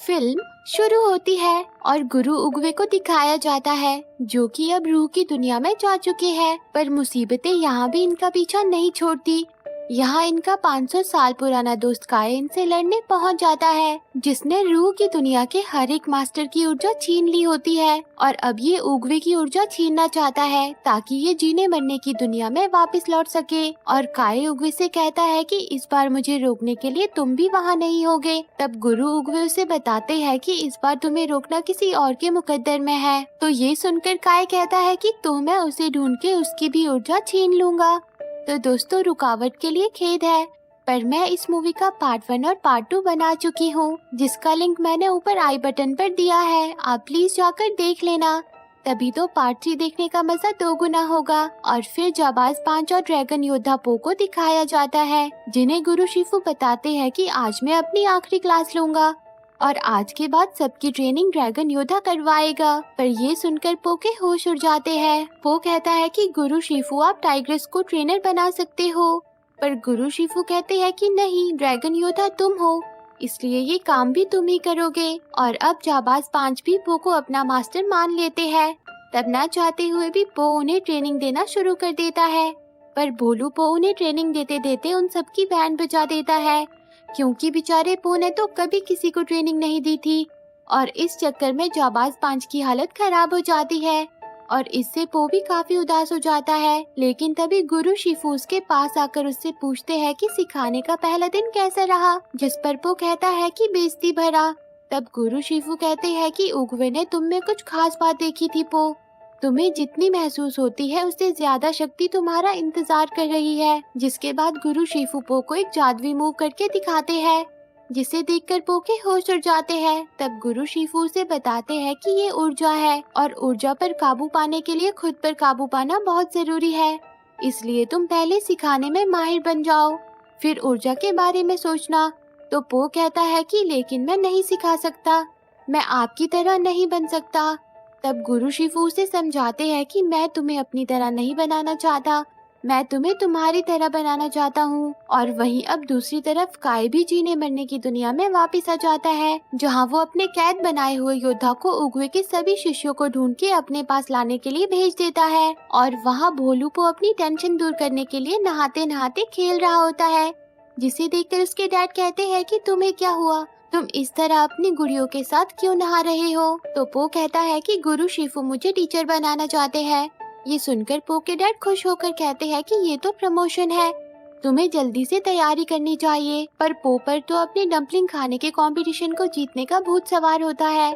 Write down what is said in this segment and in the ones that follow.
Film शुरू होती है और गुरु उगवे को दिखाया जाता है जो कि अब रूह की दुनिया में जा चुके हैं, पर मुसीबतें यहाँ भी इनका पीछा नहीं छोड़ती। यहाँ इनका 500 साल पुराना दोस्त काय इनसे लड़ने पहुँच जाता है, जिसने रूह की दुनिया के हर एक मास्टर की ऊर्जा छीन ली होती है और अब ये उगवे की ऊर्जा छीनना चाहता है ताकि ये जीने मरने की दुनिया में वापस लौट सके। और काय उगवे से कहता है कि इस बार मुझे रोकने के लिए तुम भी वहाँ नहीं होगे। तब गुरु उगवे उसे बताते हैं कि इस बार तुम्हें रोकना किसी और के मुकद्दर में है। तो ये सुनकर काय कहता है कि तो मैं उसे ढूंढ के उसकी भी ऊर्जा छीन लूंगा। तो दोस्तों, रुकावट के लिए खेद है, पर मैं इस मूवी का पार्ट 1 और पार्ट 2 बना चुकी हूँ, जिसका लिंक मैंने ऊपर आई बटन पर दिया है। आप प्लीज जाकर देख लेना, तभी तो पार्ट 3 देखने का मजा 2 गुना होगा। और फिर जाबाज 5 और ड्रैगन योद्धा पो को दिखाया जाता है, जिन्हें गुरु शिफू बताते हैं कि आज मैं अपनी आखिरी क्लास लूंगा और आज के बाद सबकी ट्रेनिंग ड्रैगन योद्धा करवाएगा। पर ये सुनकर पो के होश उड़ जाते हैं। पो कहता है कि गुरु शिफू, आप टाइग्रेस को ट्रेनर बना सकते हो, पर गुरु शिफू कहते हैं कि नहीं, ड्रैगन योद्धा तुम हो, इसलिए ये काम भी तुम ही करोगे। और अब जाबाज 5 भी पो को अपना मास्टर मान लेते हैं। तब ना चाहते हुए भी पो उन्हें ट्रेनिंग देना शुरू कर देता है, पर भोलू पो उन्हें ट्रेनिंग देते देते उन सबकी बैंड बजा देता है, क्योंकि बेचारे पो ने तो कभी किसी को ट्रेनिंग नहीं दी थी। और इस चक्कर में जाबाज 5 की हालत खराब हो जाती है और इससे पो भी काफी उदास हो जाता है। लेकिन तभी गुरु शिफू उसके पास आकर उससे पूछते हैं कि सिखाने का पहला दिन कैसा रहा, जिस पर पो कहता है कि बेइज्जती भरा। तब गुरु शिफू कहते हैं कि उगवे ने तुम में कुछ खास बात देखी थी पो, तुम्हें जितनी महसूस होती है उससे ज्यादा शक्ति तुम्हारा इंतजार कर रही है। जिसके बाद गुरु शिफू पो को एक जादुई मूव करके दिखाते हैं, जिसे देखकर पो के होश उड़ जाते हैं। तब गुरु शिफू से बताते हैं कि ये ऊर्जा है और ऊर्जा पर काबू पाने के लिए खुद पर काबू पाना बहुत जरूरी है, इसलिए तुम पहले सिखाने में माहिर बन जाओ, फिर ऊर्जा के बारे में सोचना। तो पो कहता है कि लेकिन मैं नहीं सिखा सकता, मैं आपकी तरह नहीं बन सकता। तब गुरु शिफू उसे समझाते हैं कि मैं तुम्हें अपनी तरह नहीं बनाना चाहता, मैं तुम्हें तुम्हारी तरह बनाना चाहता हूँ। और वहीं अब दूसरी तरफ काय भी जीने मरने की दुनिया में वापस आ जाता है, जहाँ वो अपने कैद बनाए हुए योद्धा को उगवे के सभी शिष्यों को ढूंढ के अपने पास लाने के लिए भेज देता है। और वहाँ भोलू को अपनी टेंशन दूर करने के लिए नहाते नहाते खेल रहा होता है, जिसे देखकर उसके डैड कहते हैं कि तुम्हें क्या हुआ, तुम इस तरह अपनी गुड़ियों के साथ क्यों नहा रहे हो। तो पो कहता है कि गुरु शिफू मुझे टीचर बनाना चाहते हैं। ये सुनकर पो के डैड खुश होकर कहते हैं कि ये तो प्रमोशन है, तुम्हें जल्दी से तैयारी करनी चाहिए। पर पो पर तो अपने डम्पलिंग खाने के कंपटीशन को जीतने का भूत सवार होता है,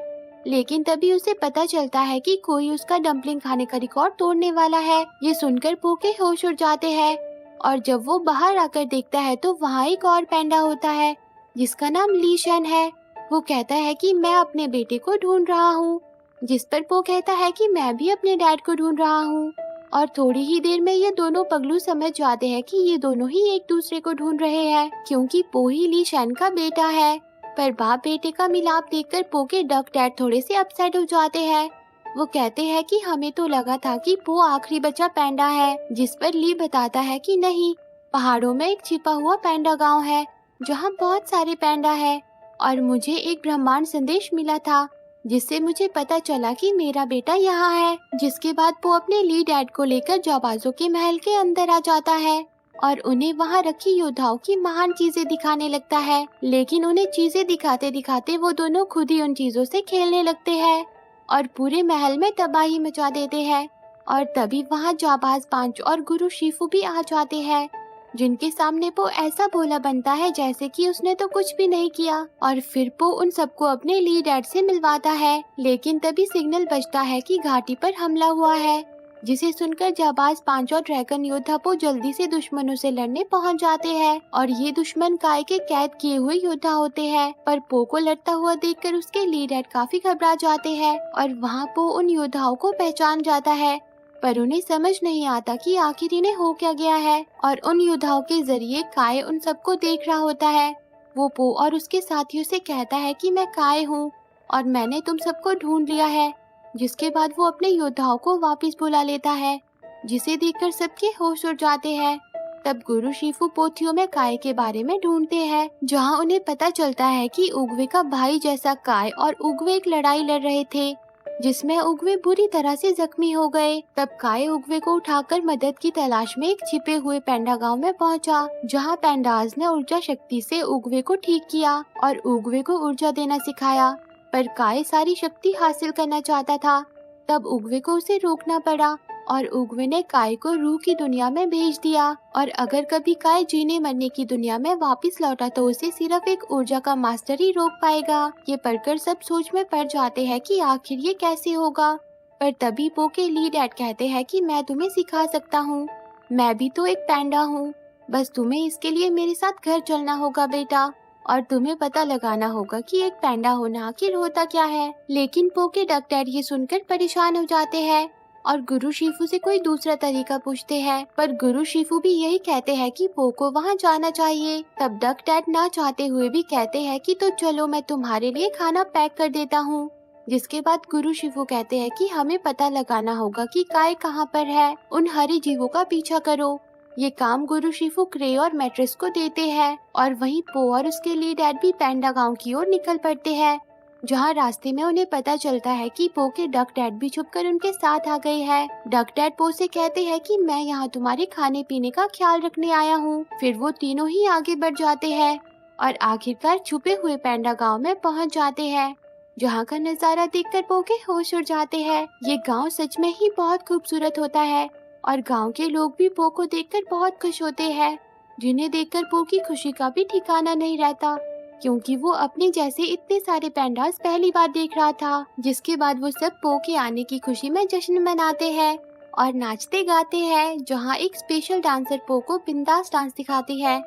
लेकिन तभी उसे पता चलता है कि कोई उसका डम्पलिंग खाने का रिकॉर्ड तोड़ने वाला है। ये सुनकर पो के होश उड़ जाते हैं और जब वो बाहर आकर देखता है तो वहाँ एक और पैंडा होता है, जिसका नाम ली शन है। वो कहता है कि मैं अपने बेटे को ढूंढ रहा हूँ, जिस पर पो कहता है कि मैं भी अपने डैड को ढूंढ रहा हूँ। और थोड़ी ही देर में ये दोनों पगलू समझ जाते हैं कि ये दोनों ही एक दूसरे को ढूंढ रहे हैं, क्योंकि पो ही ली शन का बेटा है। पर बाप बेटे का मिलाप देखकर पो के डक डैड थोड़े से अपसेट हो जाते हैं। वो कहते हैं कि हमें तो लगा था कि पो आखिरी बचा पैंडा है, जिस पर ली बताता है कि नहीं, पहाड़ों में एक छिपा हुआ पैंडा गांव है जहाँ बहुत सारे पैंडा है, और मुझे एक ब्रह्मांड संदेश मिला था जिससे मुझे पता चला कि मेरा बेटा यहाँ है। जिसके बाद वो अपने ली डैड को लेकर जाबाजों के महल के अंदर आ जाता है और उन्हें वहाँ रखी योद्धाओं की महान चीजें दिखाने लगता है। लेकिन उन्हें चीजें दिखाते दिखाते वो दोनों खुद ही उन चीजों से खेलने लगते हैं और पूरे महल में तबाही मचा देते हैं। और तभी वहाँ जाबाज 5 और गुरु शिफू भी आ जाते हैं, जिनके सामने पो ऐसा भोला बनता है जैसे कि उसने तो कुछ भी नहीं किया। और फिर पो उन सबको अपने ली डैड से मिलवाता है। लेकिन तभी सिग्नल बजता है कि घाटी पर हमला हुआ है, जिसे सुनकर जाबाज 5 और ड्रैगन योद्धा पो जल्दी से दुश्मनों से लड़ने पहुंच जाते हैं। और ये दुश्मन काय के कैद किए हुए योद्धा होते हैं। पर पो को लड़ता हुआ देखकर उसके ली डैड काफी घबरा जाते हैं और वहाँ पो उन योद्धाओं को पहचान जाता है, पर उन्हें समझ नहीं आता कि आखिर इन्हें हो क्या गया है। और उन योद्धाओं के जरिए काय उन सबको देख रहा होता है। वो पो और उसके साथियों से कहता है कि मैं काय हूँ और मैंने तुम सबको ढूंढ लिया है। जिसके बाद वो अपने योद्धाओं को वापस बुला लेता है, जिसे देखकर सबके होश उड़ जाते हैं। तब गुरु शिफू पोथियों में काय के बारे में ढूंढते हैं, जहाँ उन्हें पता चलता है कि उगवे का भाई जैसा काय और उगवे एक लड़ाई लड़ रहे थे, जिसमें उगवे बुरी तरह से जख्मी हो गए। तब काय उगवे को उठाकर मदद की तलाश में एक छिपे हुए पैंडा गांव में पहुंचा, जहां पैंडाज ने ऊर्जा शक्ति से उगवे को ठीक किया और उगवे को ऊर्जा देना सिखाया। पर काय सारी शक्ति हासिल करना चाहता था, तब उगवे को उसे रोकना पड़ा और उगवे ने काय को रूह की दुनिया में भेज दिया। और अगर कभी काय जीने मरने की दुनिया में वापस लौटा तो उसे सिर्फ एक ऊर्जा का मास्टर ही रोक पाएगा। ये पढ़कर सब सोच में पड़ जाते हैं कि आखिर ये कैसे होगा। पर तभी पो के ली डैड कहते हैं कि मैं तुम्हें सिखा सकता हूँ, मैं भी तो एक पैंडा हूँ, बस तुम्हें इसके लिए मेरे साथ घर चलना होगा बेटा, और तुम्हें पता लगाना होगा कि एक पैंडा होना आखिर होता क्या है। लेकिन पो के डक डैड ये सुनकर परेशान हो जाते हैं और गुरु शिफू से कोई दूसरा तरीका पूछते हैं, पर गुरु शिफू भी यही कहते हैं कि पो को वहाँ जाना चाहिए। तब डक डैड ना चाहते हुए भी कहते हैं कि तो चलो मैं तुम्हारे लिए खाना पैक कर देता हूँ। जिसके बाद गुरु शिफू कहते हैं कि हमें पता लगाना होगा कि काय कहाँ पर है, उन हरे जीवों का पीछा करो। ये काम गुरु शिफू क्रे और मैट्रिस को देते हैं और वहीं पो और उसके लिए डैड भी पैंडा गांव की ओर निकल पड़ते हैं, जहाँ रास्ते में उन्हें पता चलता है कि पो के डक डैड भी छुपकर उनके साथ आ गए हैं। डक डैड पो से कहते हैं कि मैं यहाँ तुम्हारे खाने पीने का ख्याल रखने आया हूँ। फिर वो तीनों ही आगे बढ़ जाते हैं और आखिरकार छुपे हुए पैंडा गांव में पहुँच जाते हैं, जहाँ का नजारा देखकर पो के होश उड़ जाते हैं। ये गाँव सच में ही बहुत खूबसूरत होता है और गाँव के लोग भी पो को देखकर बहुत खुश होते हैं, जिन्हें देखकर पो की खुशी का भी ठिकाना नहीं रहता, क्योंकि वो अपने जैसे इतने सारे पैंडास पहली बार देख रहा था। जिसके बाद वो सब पो के आने की खुशी में जश्न मनाते हैं और नाचते गाते हैं, जहाँ एक स्पेशल डांसर पो को बिंदास डांस सिखाती है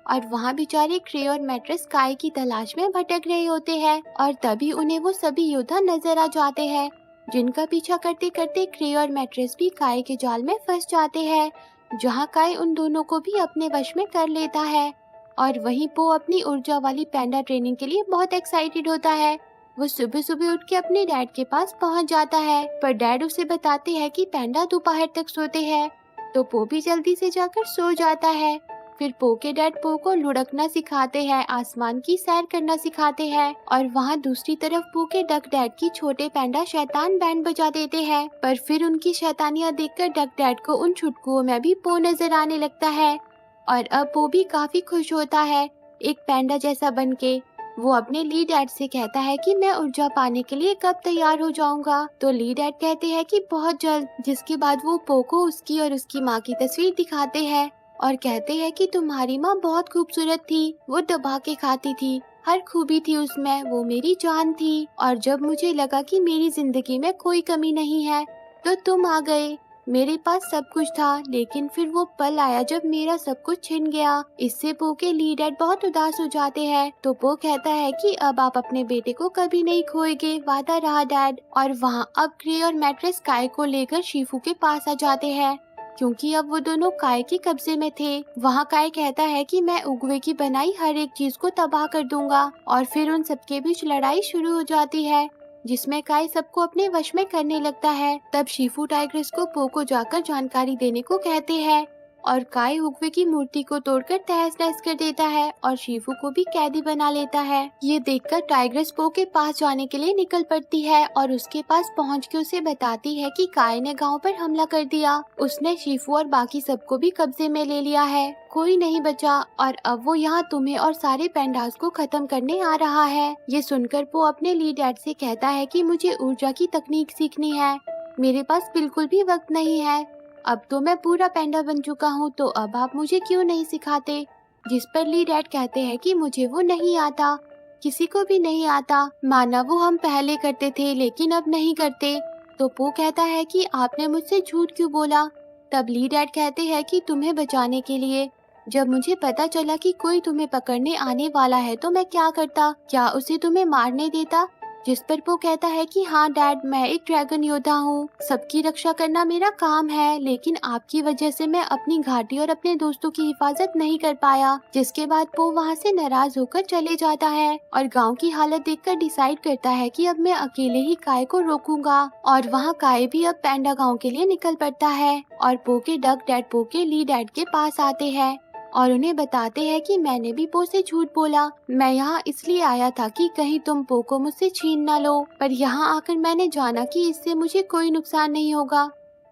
और वहाँ बेचारे क्रे और मैट्रिस काय की तलाश में भटक रहे होते हैं और तभी उन्हें वो सभी योद्धा नजर आ जाते हैं, जिनका पीछा करते करते क्रे और मैट्रिस भी काय के जाल में फंस जाते हैं, जहाँ काय उन दोनों को भी अपने वश में कर लेता है। और वहीं पो अपनी ऊर्जा वाली पैंडा ट्रेनिंग के लिए बहुत एक्साइटेड होता है। वो सुबह सुबह उठ के अपने डैड के पास पहुंच जाता है, पर डैड उसे बताते हैं कि पैंडा दोपहर तक सोते हैं, तो पो भी जल्दी से जाकर सो जाता है। फिर पो के डैड पो को लुढ़कना सिखाते हैं, आसमान की सैर करना सिखाते हैं और वहाँ दूसरी तरफ पो के डक डैड की छोटे पैंडा शैतान बैंड बजा देते हैं। पर फिर उनकी शैतानियाँ देखकर डक डैड को उन छुटकुओं में भी पो नजर आने लगता है और अब वो भी काफी खुश होता है एक पैंडा जैसा बनके। वो अपने ली डैड से कहता है कि मैं ऊर्जा पाने के लिए कब तैयार हो जाऊंगा, तो ली डैड कहते हैं कि बहुत जल्द। जिसके बाद वो पो को उसकी और उसकी माँ की तस्वीर दिखाते हैं और कहते हैं कि तुम्हारी माँ बहुत खूबसूरत थी, वो दबा के खाती थी, हर खूबी थी उसमें, वो मेरी जान थी, और जब मुझे लगा कि मेरी जिंदगी में कोई कमी नहीं है तो तुम आ गए। मेरे पास सब कुछ था, लेकिन फिर वो पल आया जब मेरा सब कुछ छिन गया। इससे पो के ली डैड बहुत उदास हो जाते हैं, तो पो कहता है कि अब आप अपने बेटे को कभी नहीं खोएंगे, वादा रहा डैड। और वहाँ अब क्रे और मैट्रिस काय को लेकर शिफू के पास आ जाते हैं, क्योंकि अब वो दोनों काय के कब्जे में थे। वहाँ काय कहता है कि मैं उगवे की बनाई हर एक चीज को तबाह कर दूंगा, और फिर उन सबके बीच लड़ाई शुरू हो जाती है, जिसमें काय सबको अपने वश में करने लगता है। तब शिफू टाइग्रेस को पो को जाकर जानकारी देने को कहते हैं और काय उगवे की मूर्ति को तोड़कर तहस नहस कर देता है और शिफू को भी कैदी बना लेता है। ये देखकर टाइग्रेस पो के पास जाने के लिए निकल पड़ती है और उसके पास पहुंच के उसे बताती है कि काय ने गांव पर हमला कर दिया, उसने शिफू और बाकी सबको भी कब्जे में ले लिया है, कोई नहीं बचा और अब वो यहाँ तुम्हें और सारे पैंडास को खत्म करने आ रहा है। ये सुनकर पो अपने ली डैड से कहता है कि मुझे ऊर्जा की तकनीक सीखनी है, मेरे पास बिल्कुल भी वक्त नहीं है, अब तो मैं पूरा पैंडा बन चुका हूँ, तो अब आप मुझे क्यों नहीं सिखाते। जिस पर ली डैड कहते हैं कि मुझे वो नहीं आता, किसी को भी नहीं आता, माना वो हम पहले करते थे लेकिन अब नहीं करते। तो पो कहता है कि आपने मुझसे झूठ क्यों बोला। तब ली डैड कहते हैं कि तुम्हें बचाने के लिए। जब मुझे पता चला कि कोई तुम्हें पकड़ने आने वाला है तो मैं क्या करता, क्या उसे तुम्हें मारने देता, जिस पर वो कहता है कि हाँ डैड, मैं एक ड्रैगन योद्धा हूँ, सबकी रक्षा करना मेरा काम है, लेकिन आपकी वजह से मैं अपनी घाटी और अपने दोस्तों की हिफाजत नहीं कर पाया। जिसके बाद वो वहाँ से नाराज होकर चले जाता है और गांव की हालत देखकर डिसाइड करता है कि अब मैं अकेले ही काय को रोकूंगा। और वहाँ काय भी अब पैंडा गांव के लिए निकल पड़ता है और पो के डक डैड पो के ली डैड के पास आते हैं और उन्हें बताते हैं कि मैंने भी पो से झूठ बोला। मैं यहाँ इसलिए आया था कि कहीं तुम पो को मुझसे छीन ना लो, पर यहाँ आकर मैंने जाना कि इससे मुझे कोई नुकसान नहीं होगा,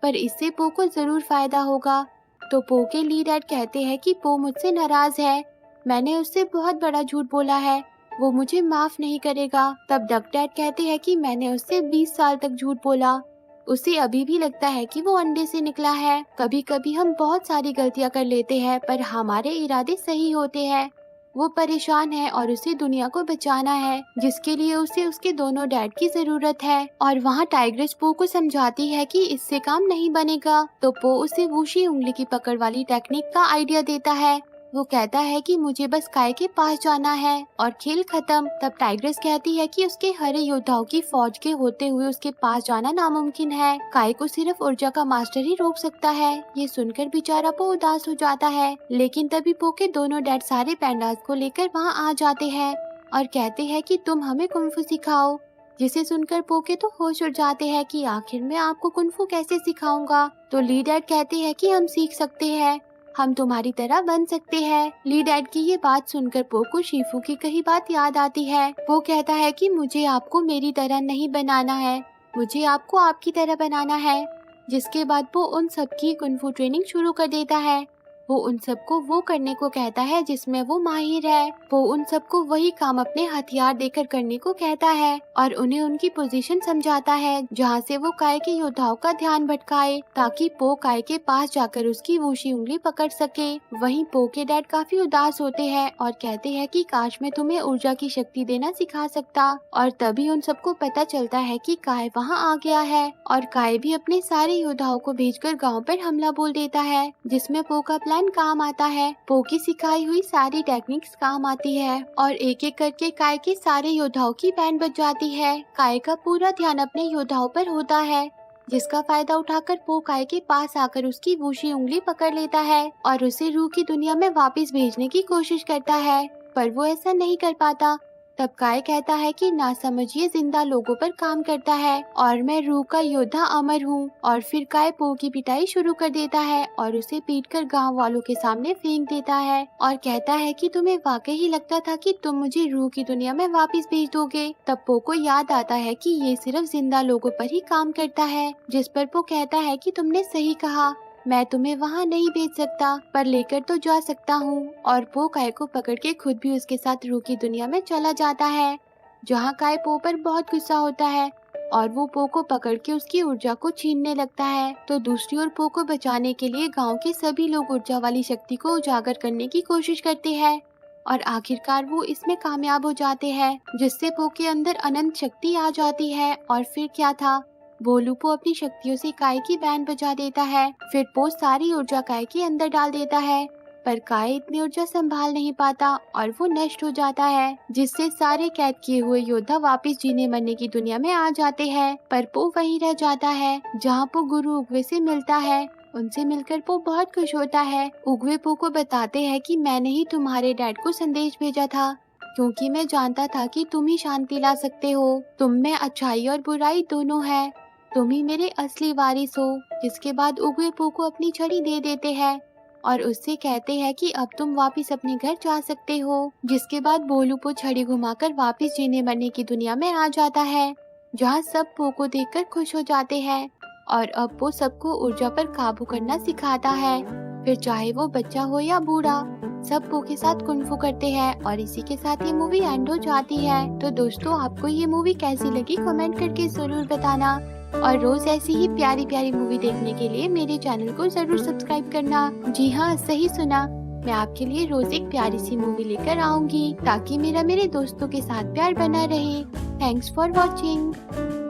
पर इससे पो को जरूर फायदा होगा। तो पो के ली डैड कहते हैं कि पो मुझसे नाराज है, मैंने उससे बहुत बड़ा झूठ बोला है, वो मुझे माफ नहीं करेगा। तब डक डैड कहते हैं कि मैंने उससे 20 साल तक झूठ बोला, उसे अभी भी लगता है कि वो अंडे से निकला है। कभी कभी हम बहुत सारी गलतियां कर लेते हैं, पर हमारे इरादे सही होते हैं। वो परेशान है और उसे दुनिया को बचाना है, जिसके लिए उसे उसके दोनों डैड की जरूरत है। और वहाँ टाइग्रेस पो को समझाती है कि इससे काम नहीं बनेगा, तो पो उसे वूशी उंगली की पकड़ वाली टेक्निक का आइडिया देता है। वो कहता है कि मुझे बस काय के पास जाना है और खेल खत्म। तब टाइग्रेस कहती है कि उसके हरे योद्धाओं की फौज के होते हुए उसके पास जाना नामुमकिन है, काय को सिर्फ ऊर्जा का मास्टर ही रोक सकता है। ये सुनकर बेचारा पो उदास हो जाता है, लेकिन तभी पो के दोनों डैड सारे पैंडास को लेकर वहाँ आ जाते हैं और कहते हैं कि तुम हमें कुंफू सिखाओ। जिसे सुनकर पो के तो होश उड़ जाते हैं कि आखिर मैं आपको कुंफू कैसे सिखाऊंगा। तो ली डैड कहते हैं कि हम सीख सकते हैं, हम तुम्हारी तरह बन सकते हैं। ली डैड की ये बात सुनकर पो को शिफू की कही बात याद आती है। वो कहता है कि मुझे आपको मेरी तरह नहीं बनाना है, मुझे आपको आपकी तरह बनाना है। जिसके बाद वो उन सबकी कुंफू ट्रेनिंग शुरू कर देता है। वो उन सबको वो करने को कहता है जिसमें वो माहिर है। वो उन सबको वही काम अपने हथियार देकर करने को कहता है और उन्हें उनकी पोजीशन समझाता है, जहाँ से वो काय के योद्धाओं का ध्यान भटकाए, ताकि पो काय के पास जाकर उसकी वूशी उंगली पकड़ सके। वहीं पो के डैड काफी उदास होते हैं और कहते हैं कि काश मैं तुम्हें ऊर्जा की शक्ति देना सिखा सकता। और तभी उन सबको पता चलता है कि काय वहाँ आ गया है और काय भी अपने सारे योद्धाओं को भेजकर गाँव पर हमला बोल देता है, जिसमें पो का प्लान काम आता है। पो की सिखाई हुई सारी टेक्निक्स काम आती है और एक एक करके काय के सारे योद्धाओं की बैंड बज जाती है। काय का पूरा ध्यान अपने योद्धाओं पर होता है, जिसका फायदा उठाकर पो काय के पास आकर उसकी वूशी उंगली पकड़ लेता है और उसे रूह की दुनिया में वापस भेजने की कोशिश करता है, पर वो ऐसा नहीं कर पाता। तब काय कहता है कि ना समझिए जिंदा लोगों पर काम करता है और मैं रूह का योद्धा अमर हूँ। और फिर काय पो की पिटाई शुरू कर देता है और उसे पीटकर गांव वालों के सामने फेंक देता है और कहता है कि तुम्हें वाकई ही लगता था कि तुम मुझे रूह की दुनिया में वापस भेज दोगे। तब पो को याद आता है कि ये सिर्फ जिंदा लोगों पर ही काम करता है, जिस पर पो कहता है कि तुमने सही कहा, मैं तुम्हें वहाँ नहीं भेज सकता, पर लेकर तो जा सकता हूँ। और पो काय को पकड़ के खुद भी उसके साथ रूह की दुनिया में चला जाता है, जहाँ काय पो पर बहुत गुस्सा होता है और वो पो को पकड़ के उसकी ऊर्जा को छीनने लगता है। तो दूसरी ओर पो को बचाने के लिए गांव के सभी लोग ऊर्जा वाली शक्ति को उजागर करने की कोशिश करते हैं और आखिरकार वो इसमें कामयाब हो जाते हैं, जिससे पो के अंदर अनंत शक्ति आ जाती है। और फिर क्या था, भोलू पो अपनी शक्तियों से काय की बैंड बजा देता है। फिर पो सारी ऊर्जा काय के अंदर डाल देता है, पर काय इतनी ऊर्जा संभाल नहीं पाता और वो नष्ट हो जाता है, जिससे सारे कैद किए हुए योद्धा वापस जीने मरने की दुनिया में आ जाते हैं। पर पो वहीं रह जाता है जहाँ पो गुरु उगवे से मिलता है। उनसे मिलकर पो बहुत खुश होता है। उगवे पो को बताते हैं कि मैंने ही तुम्हारे डैड को संदेश भेजा था, क्योंकि मैं जानता था कि तुम ही शांति ला सकते हो, तुम में अच्छाई और बुराई दोनों है, तुम ही मेरे असली वारिस हो। जिसके बाद उगवे पो को अपनी छड़ी दे देते हैं और उससे कहते हैं कि अब तुम वापस अपने घर जा सकते हो। जिसके बाद भोलू पो छड़ी घुमाकर वापस जीने मरने की दुनिया में आ जाता है, जहाँ सब पो को देखकर खुश हो जाते हैं और अब वो सबको ऊर्जा पर काबू करना सिखाता है। फिर चाहे वो बच्चा हो या बूढ़ा, सब पो के साथ कुंफू करते हैं। और इसी के साथ ये मूवी एंड हो जाती है। तो दोस्तों, आपको ये मूवी कैसी लगी कमेंट करके जरूर बताना और रोज ऐसी ही प्यारी प्यारी मूवी देखने के लिए मेरे चैनल को जरूर सब्सक्राइब करना। जी हाँ, सही सुना, मैं आपके लिए रोज एक प्यारी सी मूवी लेकर आऊंगी, ताकि मेरे दोस्तों के साथ प्यार बना रहे। Thanks for watching.